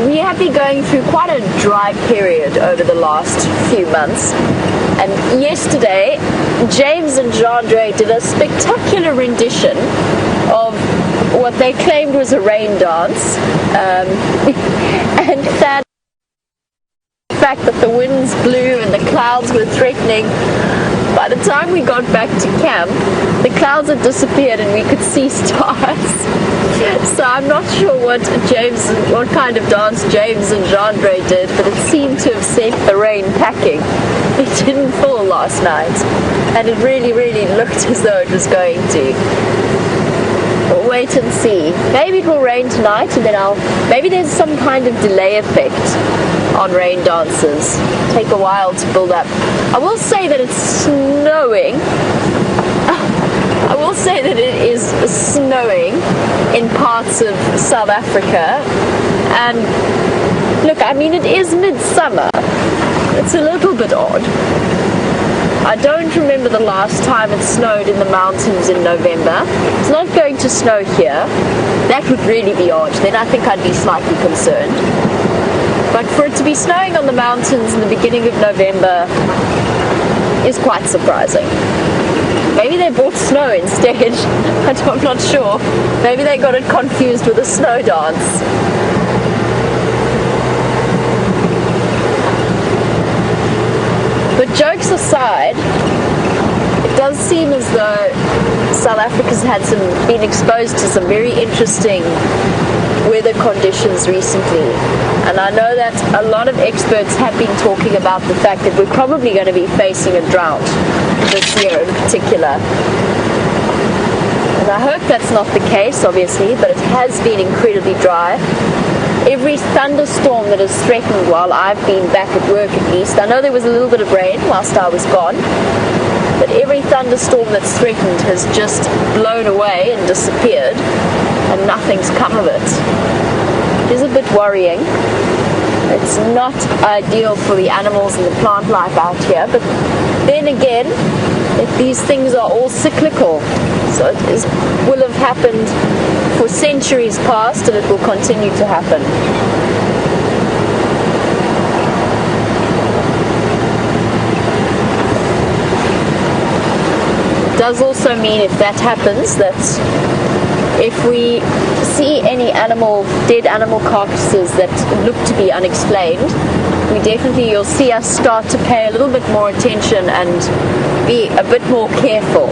we have been going through quite a dry period over the last few months, and yesterday James and Jandre did a spectacular rendition of what they claimed was a rain dance, and Thad fact that the winds blew and the clouds were threatening. By the time we got back to camp, the clouds had disappeared and we could see stars. So I'm not sure what kind of dance James and Jean-Dre did, but it seemed to have sent the rain packing. It didn't fall last night, and it really, really looked as though it was going to. We'll wait and see. Maybe it will rain tonight, and then maybe there's some kind of delay effect on rain dances. Take a while to build up. I will say that it's snowing. I will say that it is snowing in parts of South Africa, and look, I mean, it is midsummer. It's a little bit odd. I don't remember the last time it snowed in the mountains in November. It's not going to snow here. That would really be odd. Then I think I'd be slightly concerned. But for it to be snowing on the mountains in the beginning of November is quite surprising. Maybe they bought snow instead. I'm not sure. Maybe they got it confused with a snow dance. But jokes aside, it does seem as though South Africa's been exposed to some very interesting weather conditions recently. And I know that a lot of experts have been talking about the fact that we're probably going to be facing a drought this year in particular. And I hope that's not the case, obviously, but it has been incredibly dry. Every thunderstorm that has threatened while I've been back at work, at least, I know there was a little bit of rain whilst I was gone, but every thunderstorm that's threatened has just blown away and disappeared, and nothing's come of it. It is a bit worrying. It's not ideal for the animals and the plant life out here, but then again, these things are all cyclical, so it will have happened for centuries past, and it will continue to happen. It does also mean, if that happens, that if we see any dead animal carcasses that look to be unexplained, you'll see us start to pay a little bit more attention and be a bit more careful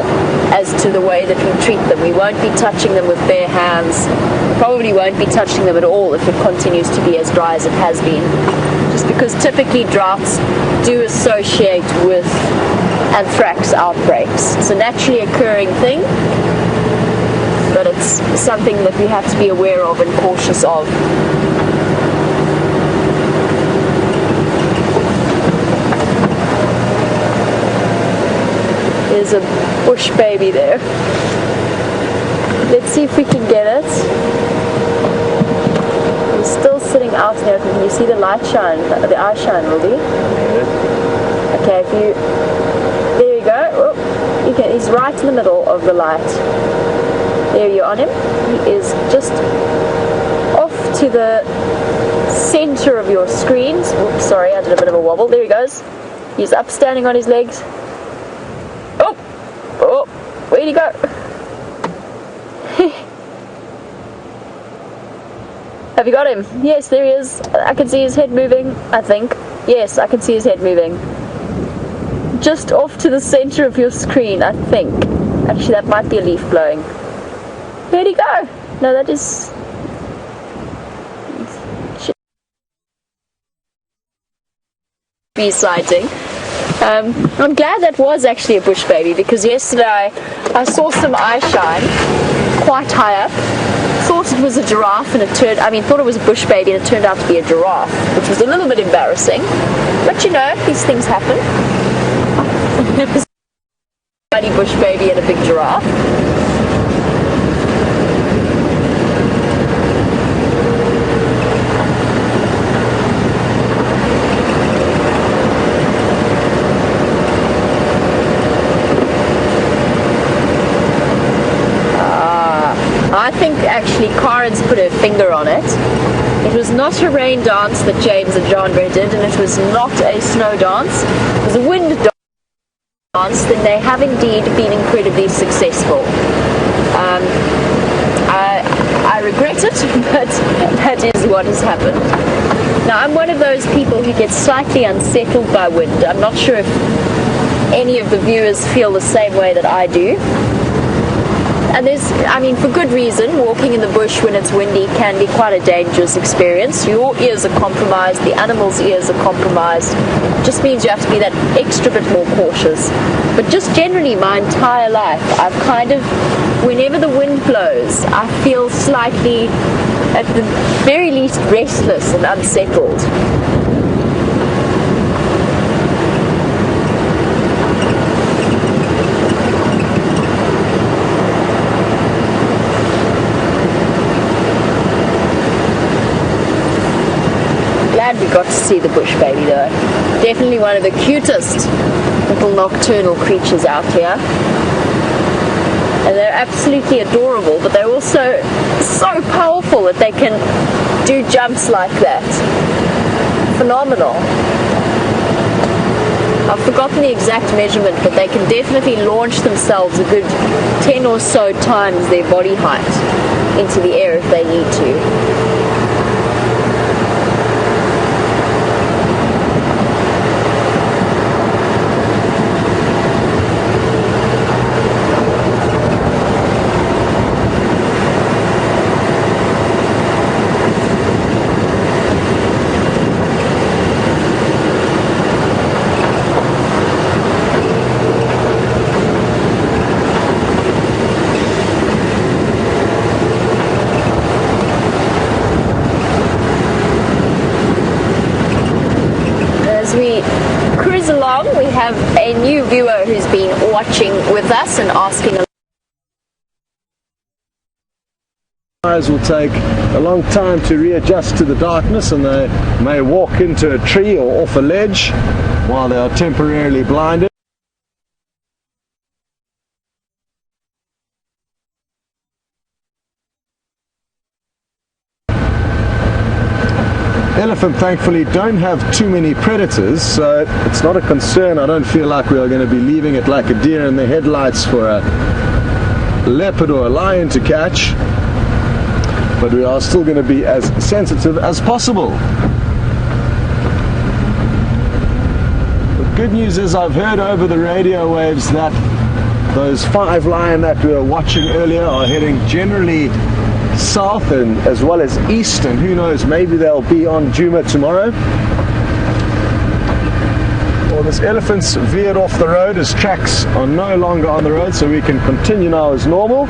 as to the way that we treat them. We won't be touching them with bare hands. Probably won't be touching them at all if it continues to be as dry as it has been. Just because typically droughts do associate with anthrax outbreaks. It's a naturally occurring thing, but it's something that we have to be aware of and cautious of. There's a bush baby there. Let's see if we can get it. He's still sitting out there. Can you see the light shine? The eye shine, Ruby? Okay, there you go. Oh, he's right in the middle of the light. There you're on him. He is just off to the center of your screens. Oops, sorry, I did a bit of a wobble. There he goes. He's up standing on his legs. Oh, where'd he go? Have you got him? Yes, there he is. I can see his head moving, I think. Yes, I can see his head moving. Just off to the center of your screen, I think. Actually, that might be a leaf blowing. Where'd he go? No, that is... sighting. I'm glad that was actually a bush baby, because yesterday I saw some eye shine quite high up. Thought it was a giraffe, and thought it was a bush baby, and it turned out to be a giraffe, which was a little bit embarrassing. But you know, these things happen. It was a tiny bush baby and a big giraffe. I think actually Karen's put her finger on it. It was not a rain dance that James and Jean-Dre did, and it was not a snow dance. It was a wind dance. Then they have indeed been incredibly successful. I regret it, but that is what has happened. Now, I'm one of those people who gets slightly unsettled by wind. I'm not sure if any of the viewers feel the same way that I do. And for good reason, walking in the bush when it's windy can be quite a dangerous experience. Your ears are compromised, the animals' ears are compromised. It just means you have to be that extra bit more cautious. But just generally, my entire life, I've whenever the wind blows, I feel slightly, at the very least, restless and unsettled. Glad we got to see the bush baby though. Definitely one of the cutest little nocturnal creatures out here. And they're absolutely adorable, but they're also so powerful that they can do jumps like that. Phenomenal. I've forgotten the exact measurement, but they can definitely launch themselves a good 10 or so times their body height into the air if they need to. We have a new viewer who's been watching with us and asking a Will take a long time to readjust to the darkness, and they may walk into a tree or off a ledge while they are temporarily blinded. Elephant thankfully don't have too many predators, so it's not a concern. I don't feel like we are going to be leaving it like a deer in the headlights for a leopard or a lion to catch, but we are still going to be as sensitive as possible. The good news is I've heard over the radio waves that those 5 lion that we were watching earlier are heading generally south and as well as east, and who knows, maybe they'll be on Djuma tomorrow. Well, this elephant's veered off the road. His tracks are no longer on the road, so we can continue now as normal.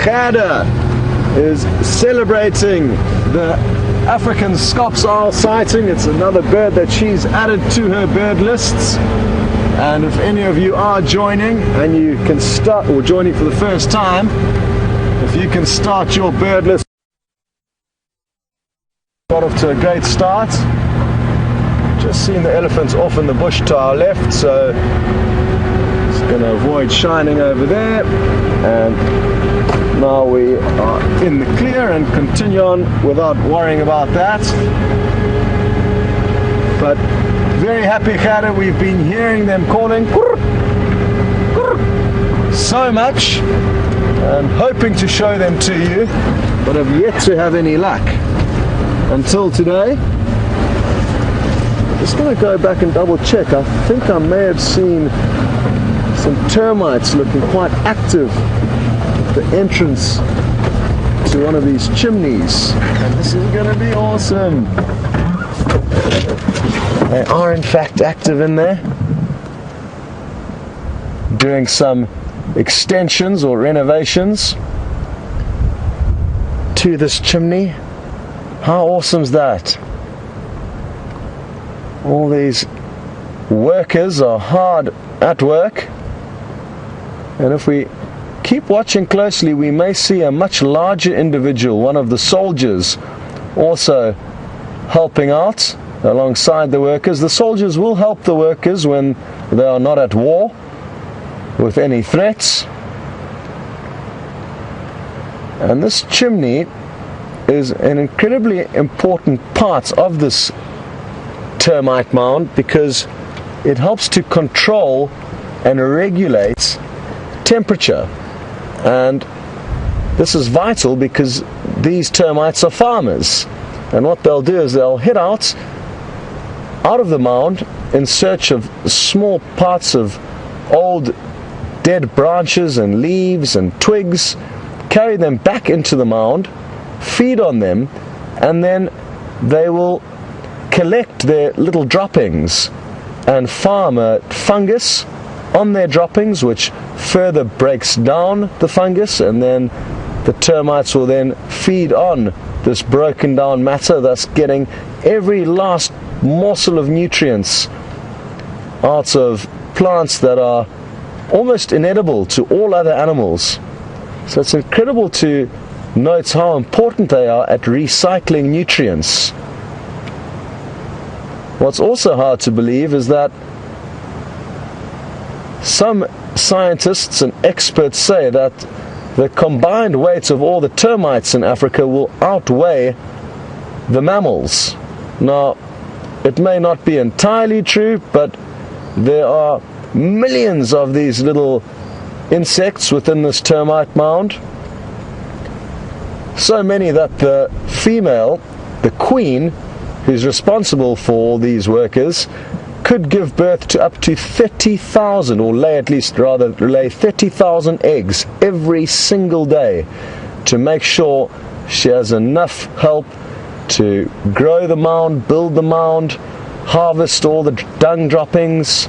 Khada is celebrating the African Scops Owl sighting. It's another bird that she's added to her bird lists, and if any of you are joining and you can start, or joining for the first time, if you can start your bird list, got off to a great start. Just seen the elephants off in the bush to our left, so just going to avoid shining over there, and now we are in the clear and continue on without worrying about that. But very happy, Khada. We've been hearing them calling so much and hoping to show them to you, but have yet to have any luck until today. Just going to go back and double check. I think I may have seen some termites looking quite active the entrance to one of these chimneys, and this is going to be awesome. They are in fact active in there, doing some extensions or renovations to this chimney. How awesome is that? All these workers are hard at work, and if we keep watching closely, we may see a much larger individual, one of the soldiers, also helping out alongside the workers. The soldiers will help the workers when they are not at war with any threats. And this chimney is an incredibly important part of this termite mound, because it helps to control and regulate temperature. And this is vital because these termites are farmers. And what they'll do is they'll head out of the mound in search of small parts of old dead branches and leaves and twigs, carry them back into the mound, feed on them, and then they will collect their little droppings and farm a fungus on their droppings, which further breaks down the fungus, and then the termites will then feed on this broken down matter, thus getting every last morsel of nutrients out of plants that are almost inedible to all other animals. So it's incredible to note how important they are at recycling nutrients. What's also hard to believe is that some scientists and experts say that the combined weight of all the termites in Africa will outweigh the mammals. Now, it may not be entirely true, but there are millions of these little insects within this termite mound. So many that the female, the queen, who's responsible for all these workers, could give birth to up to 30,000, or lay 30,000 eggs every single day to make sure she has enough help to grow the mound, build the mound, harvest all the dung droppings,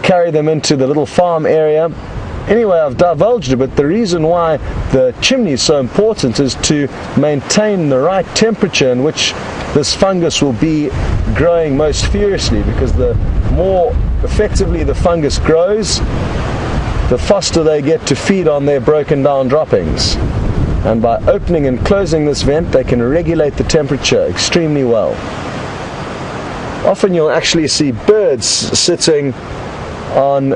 carry them into the little farm area. Anyway, I've divulged a bit. The reason why the chimney is so important is to maintain the right temperature in which this fungus will be growing most furiously, because the more effectively the fungus grows, the faster they get to feed on their broken down droppings. And by opening and closing this vent, they can regulate the temperature extremely well. Often you'll actually see birds sitting on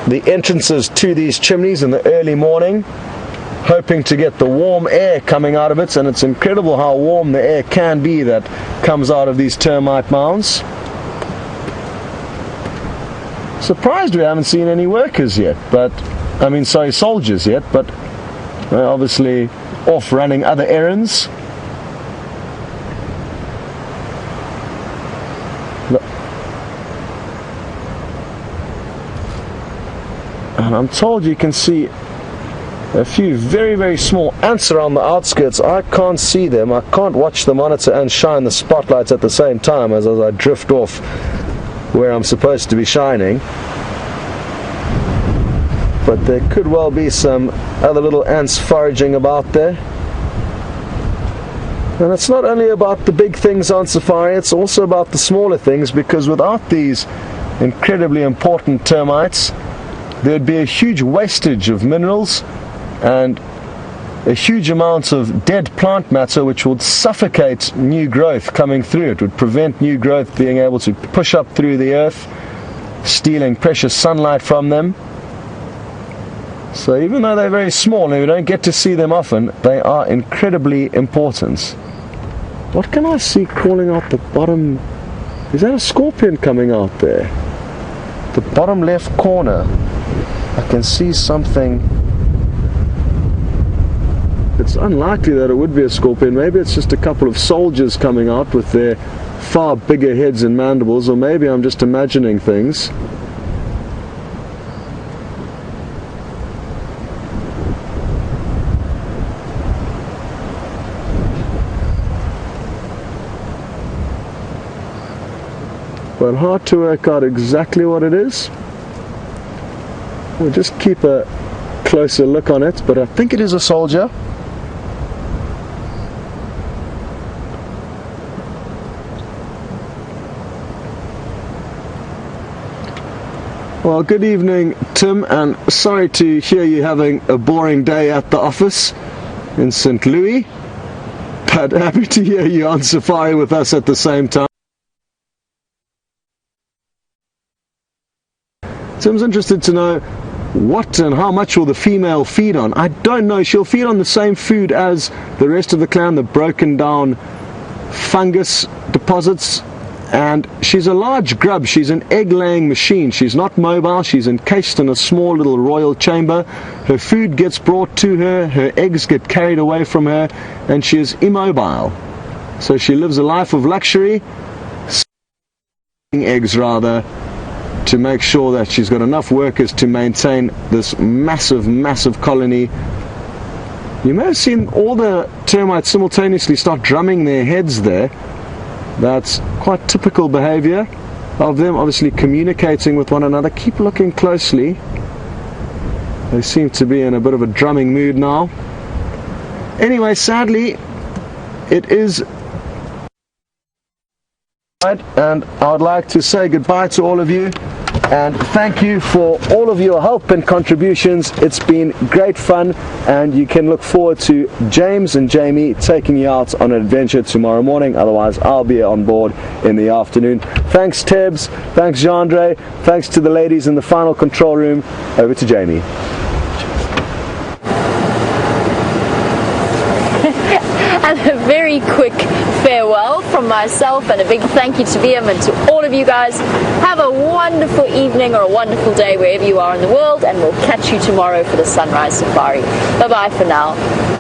the entrances to these chimneys in the early morning, hoping to get the warm air coming out of it. And it's incredible how warm the air can be that comes out of these termite mounds. Surprised we haven't seen any workers yet, but soldiers yet, but they're obviously off running other errands. And I'm told you can see a few very, very small ants around the outskirts. I can't see them. I can't watch the monitor and shine the spotlights at the same time as I drift off where I'm supposed to be shining. But there could well be some other little ants foraging about there. And it's not only about the big things on safari, it's also about the smaller things, because without these incredibly important termites, there'd be a huge wastage of minerals and a huge amount of dead plant matter, which would suffocate new growth coming through. It would prevent new growth being able to push up through the earth, stealing precious sunlight from them. So even though they're very small and we don't get to see them often, they are incredibly important. What can I see crawling out the bottom? Is that a scorpion coming out there? The bottom left corner, I can see something. It's unlikely that it would be a scorpion. Maybe it's just a couple of soldiers coming out with their far bigger heads and mandibles, or maybe I'm just imagining things. But hard to work out exactly what it is. We'll just keep a closer look on it, but I think it is a soldier. Well, good evening, Tim, and sorry to hear you having a boring day at the office in St. Louis, but happy to hear you on safari with us at the same time. Tim's interested to know what and how much will the female feed on. I don't know. She'll feed on the same food as the rest of the clan, the broken down fungus deposits And she's a large grub. She's an egg-laying machine. She's not mobile. She's encased in a small little royal chamber. Her food gets brought to her. Her eggs get carried away from her, and she is immobile. So she lives a life of luxury, eggs rather, to make sure that she's got enough workers to maintain this massive colony. You may have seen all the termites simultaneously start drumming their heads there. That's quite typical behavior of them, obviously communicating with one another. Keep looking closely. They seem to be in a bit of a drumming mood now. Anyway, sadly, it is, and I would like to say goodbye to all of you and thank you for all of your help and contributions. It's been great fun, and you can look forward to James and Jamie taking you out on an adventure tomorrow morning. Otherwise, I'll be on board in the afternoon. Thanks Tebs, thanks Jandre, thanks to the ladies in the final control room. Over to Jamie. And a very quick farewell from myself, and a big thank you to Liam and to all of you guys. Have a wonderful evening or a wonderful day wherever you are in the world, and we'll catch you tomorrow for the sunrise safari. Bye bye for now.